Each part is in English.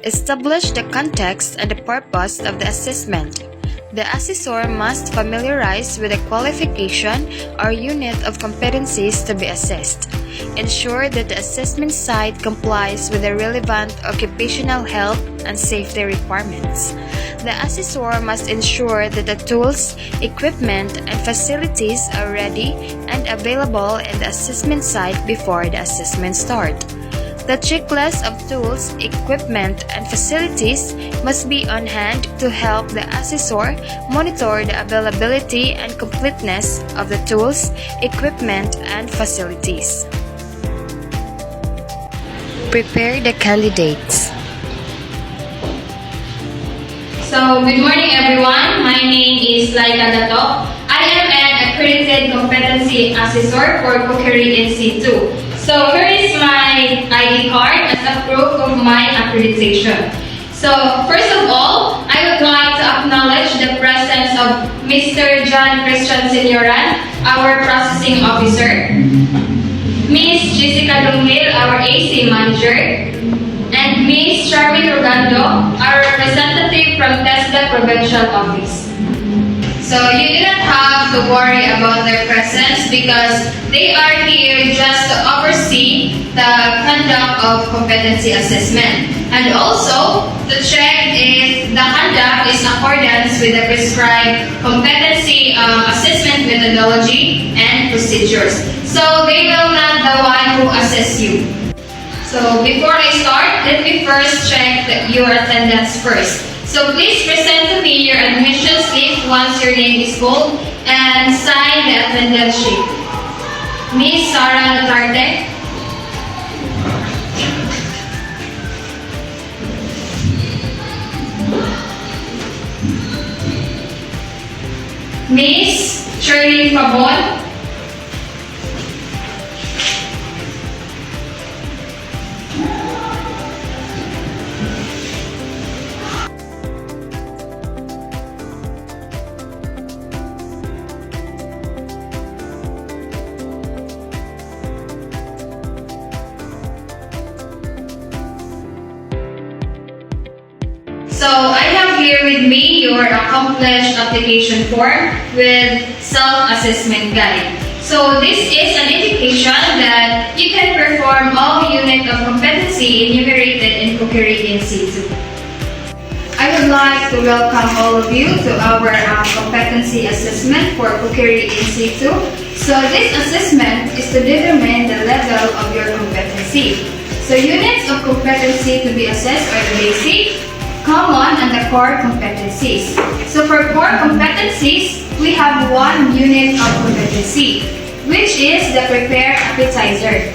Establish the context and the purpose of the assessment. The assessor must familiarize with the qualification or unit of competencies to be assessed. Ensure that the assessment site complies with the relevant occupational health and safety requirements. The assessor must ensure that the tools, equipment, and facilities are ready and available in the assessment site before the assessment starts. The checklist of tools, equipment, and facilities must be on hand to help the assessor monitor the availability and completeness of the tools, equipment, and facilities. Prepare the candidates. So, good morning everyone. My name is Laika Dato. I am an accredited competency assessor for Cookery in C2. So, here is my ID card as a proof of my accreditation. So, first of all, I would like to acknowledge the presence of Mr. John Christian Senioran, our processing officer, Ms. Jessica Dunghil, our AC manager, and Ms. Charmin Rogando, our representative from TESDA Provincial Office. So you do not have to worry about their presence because they are here just to oversee the conduct of competency assessment and also to check if the conduct is in accordance with the prescribed competency assessment methodology and procedures. So they will not the one who assess you. So before I start, let me first check your attendance first. So please present to me your admission slip once your name is called and sign the attendance sheet. Miss Sarah Duterte. Miss Shirley Pabon. So I have here with me your accomplished application form with self-assessment guide. So this is an indication that you can perform all unit of competency enumerated in Cookery in C2. I would like to welcome all of you to our competency assessment for Cookery in C2. So this assessment is to determine the level of your competency. So units of competency to be assessed are the basic, common, and the core competencies. So for core competencies, we have one unit of competency, which is the prepare appetizer.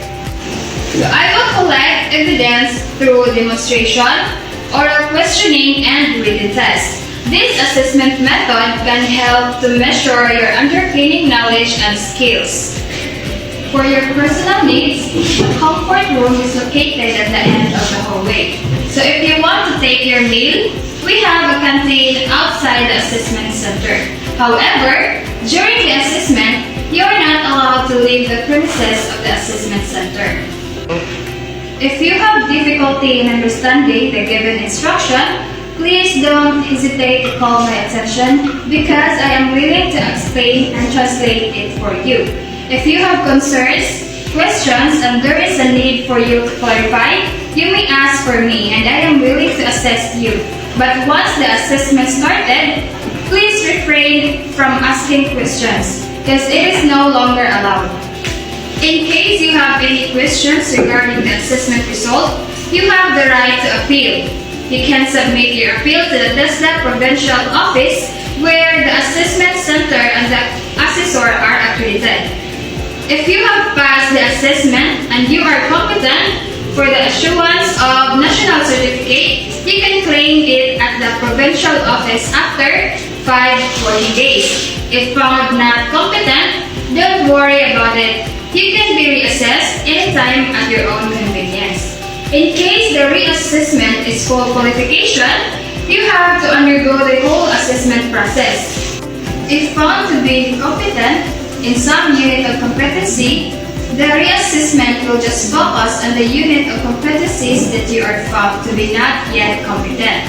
So I will collect evidence through demonstration, oral questioning, and written test. This assessment method can help to measure your underpinning knowledge and skills. For your personal needs, the comfort room is located at the end of the hallway. So if you want to take your meal, we have a canteen outside the assessment center. However, during the assessment, you are not allowed to leave the premises of the assessment center. If you have difficulty in understanding the given instruction, please don't hesitate to call my attention because I am willing to explain and translate it for you. If you have concerns, questions, and there is a need for you to clarify, you may ask for me and I am willing to assist you. But once the assessment started, please refrain from asking questions because it is no longer allowed. In case you have any questions regarding the assessment result, you have the right to appeal. You can submit your appeal to the TESDA Provincial Office where the assessment center and the assessor are accredited. If you have passed the assessment and you are competent for the issuance of national certificate, you can claim it at the provincial office after 5 working days. If found not competent, don't worry about it. You can be reassessed anytime at your own convenience. In case the reassessment is full qualification, you have to undergo the whole assessment process. If found to be incompetent in some unit of competency, The reassessment will just focus on the unit of competencies that you are found to be not yet competent.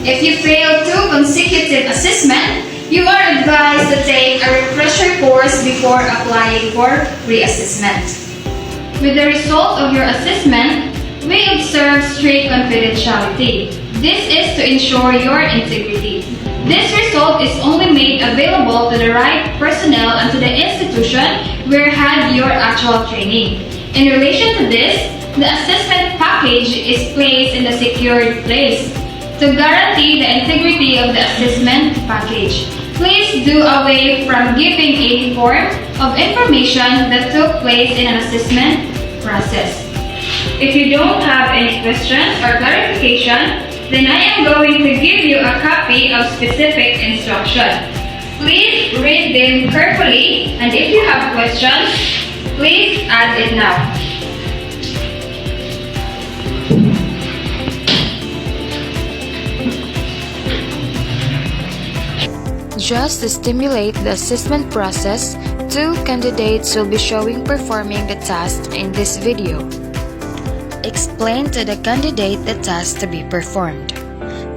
If you fail 2 consecutive assessments, you are advised to take a refresher course before applying for reassessment. With the result of your assessment, we observe strict confidentiality. This is to ensure your integrity. This result is only made available to the right personnel and to the institution where had your actual training. In relation to this, the assessment package is placed in the secured place. To guarantee the integrity of the assessment package, please do away from giving any form of information that took place in an assessment process. If you don't have any questions or clarification, then I am going to give you a copy of specific instruction. Please read them carefully, and if you have questions, please add it now. Just to stimulate the assessment process, 2 candidates will be showing performing the task in this video. Explain to the candidate the task to be performed.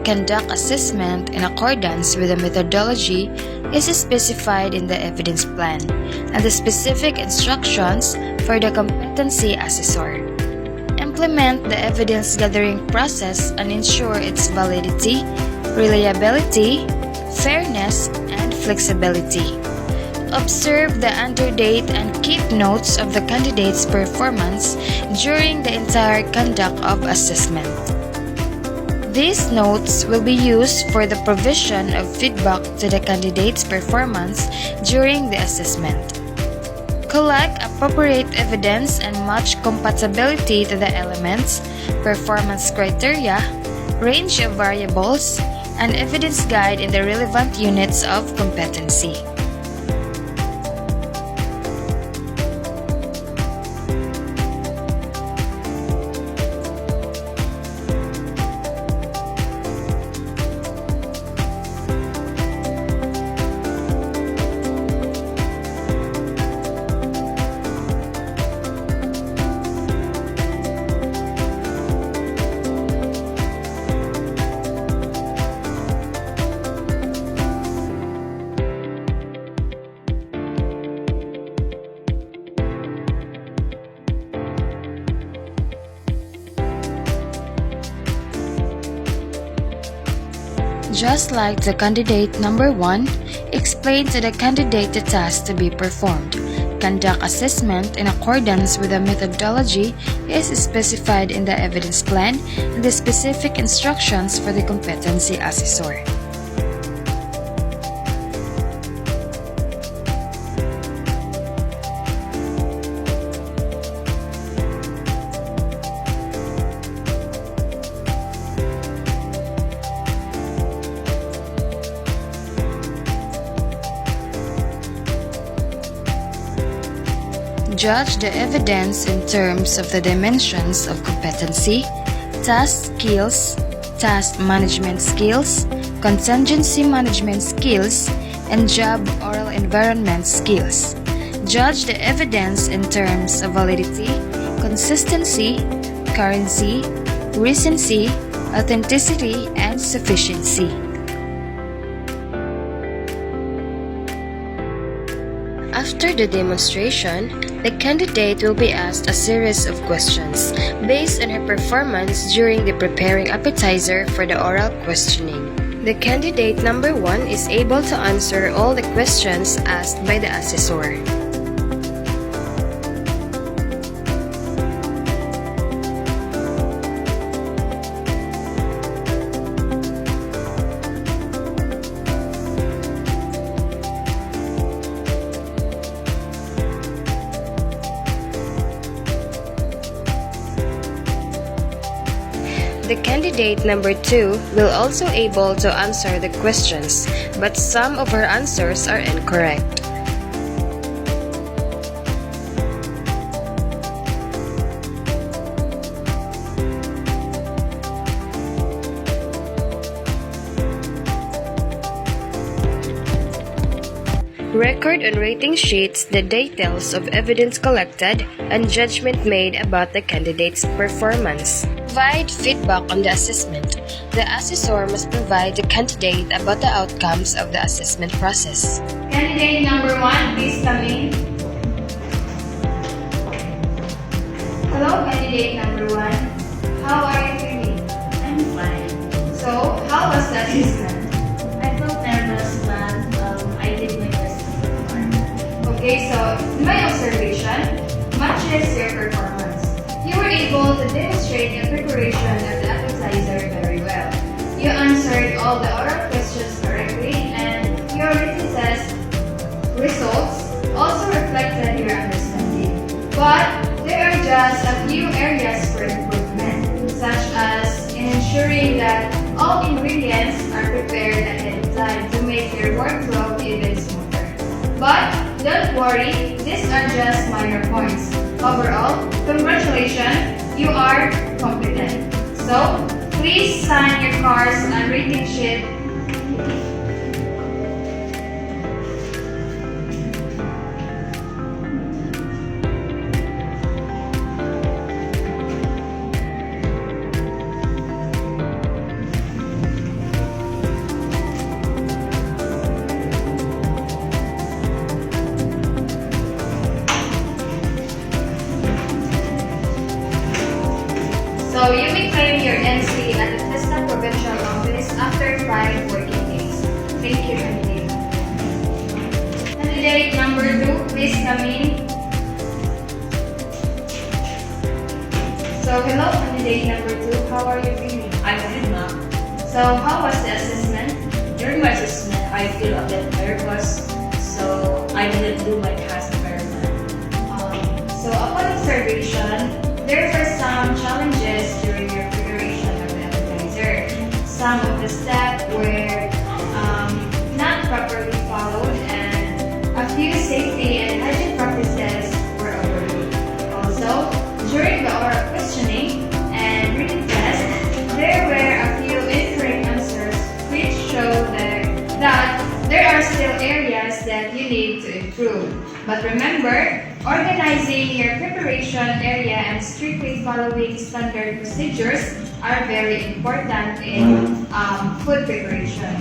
Conduct assessment in accordance with the methodology is specified in the evidence plan and the specific instructions for the competency assessor. Implement the evidence gathering process and ensure its validity, reliability, fairness, and flexibility. Observe the underdate and keep notes of the candidate's performance during the entire conduct of assessment. These notes will be used for the provision of feedback to the candidate's performance during the assessment. Collect appropriate evidence and match compatibility to the elements, performance criteria, range of variables, and evidence guide in the relevant units of competency. Just like the candidate number 1, explain to the candidate the task to be performed. Conduct assessment in accordance with the methodology is specified in the evidence plan and the specific instructions for the competency assessor. Judge the evidence in terms of the dimensions of competency, task skills, task management skills, contingency management skills, and job oral environment skills. Judge the evidence in terms of validity, consistency, currency, recency, authenticity, and sufficiency. After the demonstration, the candidate will be asked a series of questions based on her performance during the preparing appetizer for the oral questioning. The candidate number 1 is able to answer all the questions asked by the assessor. The candidate number 2 will also able to answer the questions, but some of her answers are incorrect. Record on rating sheets the details of evidence collected and judgment made about the candidate's performance. Provide feedback on the assessment. The assessor must provide the candidate about the outcomes of the assessment process. Candidate number 1, please come in. Hello, candidate number 1. How are you feeling? I'm fine. So, how was the assessment? I felt nervous, but I did my best to perform. Okay, so in my observation, matches your performance. You were able to demonstrate the preparation of the appetizer very well. You answered all the oral questions correctly, and your written test results also reflected your understanding. But there are just a few areas for improvement, such as in ensuring that all ingredients are prepared ahead of time to make your workflow even smoother. But don't worry, these are just minor points. Overall, congratulations, you are competent. So, please sign your course and rating sheet. So you may claim your NC at the Tesla Provincial Office after 5 working days. Thank you, candidate. Candidate number 2, please come in. So hello, candidate number 2. How are you feeling? I'm good, ma'am. So how was the assessment? During my assessment, I feel a bit nervous, so I didn't do my task very well. So upon observation, there were some challenges during your preparation of the appetizer. Some of the steps were not properly followed, and a few safety and hygiene practices were overlooked. Also, during the oral questioning and written test, there were a few incorrect answers which show that there are still areas that you need to improve. But remember, organizing your preparation area and strictly following standard procedures are very important in food preparation.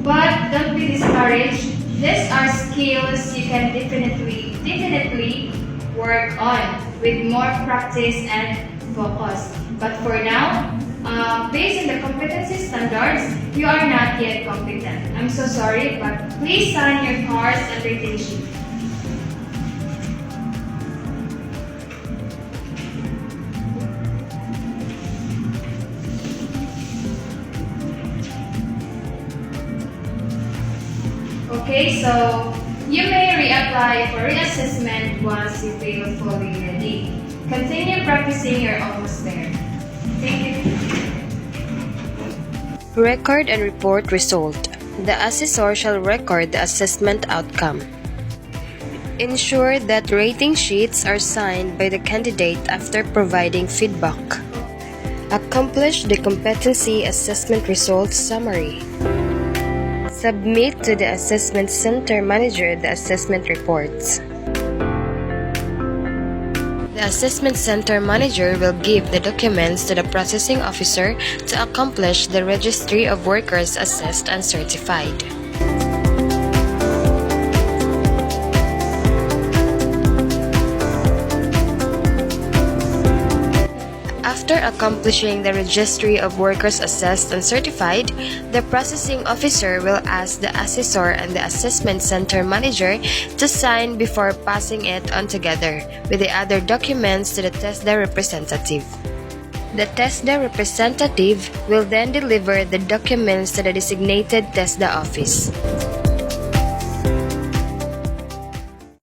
But don't be discouraged. These are skills you can definitely work on with more practice and focus. But for now, based on the competency standards, you are not yet competent. I'm so sorry, but please sign your course and rating sheet. Okay, so you may reapply for reassessment once you feel fully ready. Continue practicing, you're almost there. Thank you. Record and report result. The assessor shall record the assessment outcome. Ensure that rating sheets are signed by the candidate after providing feedback. Accomplish the competency assessment results summary. Submit to the Assessment Center Manager the assessment reports. The Assessment Center Manager will give the documents to the processing officer to accomplish the registry of workers assessed and certified. After accomplishing the registry of workers assessed and certified, the processing officer will ask the assessor and the assessment center manager to sign before passing it on together with the other documents to the TESDA representative. The TESDA representative will then deliver the documents to the designated TESDA office.